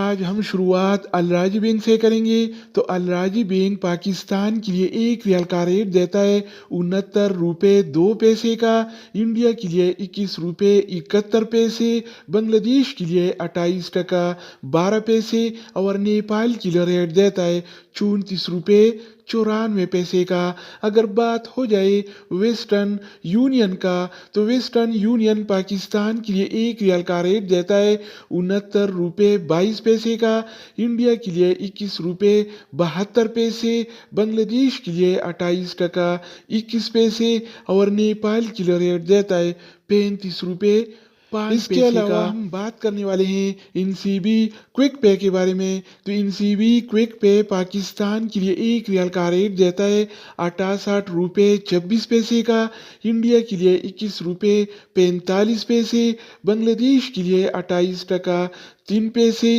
آج ہم شروعات الراجی بینک سے کریں گے تو الراجی بینک پاکستان کے لیے 1 ریال کا ریٹ دیتا ہے 69 روپے 2 پیسے کا، انڈیا کے لیے 21 روپے 71 پیسے، بنگلہ دیش کے لیے 28 ٹکا 12 پیسے اور نیپال کے لیے ریٹ دیتا ہے 34 روپے 94 پیسے کا۔ اگر بات ہو جائے ویسٹرن یونین کا تو ویسٹرن یونین پاکستان کے لیے 1 ریال کا ریٹ دیتا ہے 69 روپے 22 پیسے کا، انڈیا کے لیے 21 روپے 72 پیسے، بنگلہ دیش کے لیے 28 ٹکا 21 پیسے اور نیپال کے لیے ریٹ دیتا ہے 35 روپے 5 اس کے علاوہ ہم بات کرنے والے ہیں NCB کوئک پے کے بارے میں۔ تو NCB کوئک پے پاکستان کے لیے 1 ریال کا ریٹ دیتا ہے 68 روپے 26 پیسے کا، انڈیا کے لیے 21 روپے 45 پیسے، بنگلہ دیش کے لیے 28 ٹکا 3 پیسے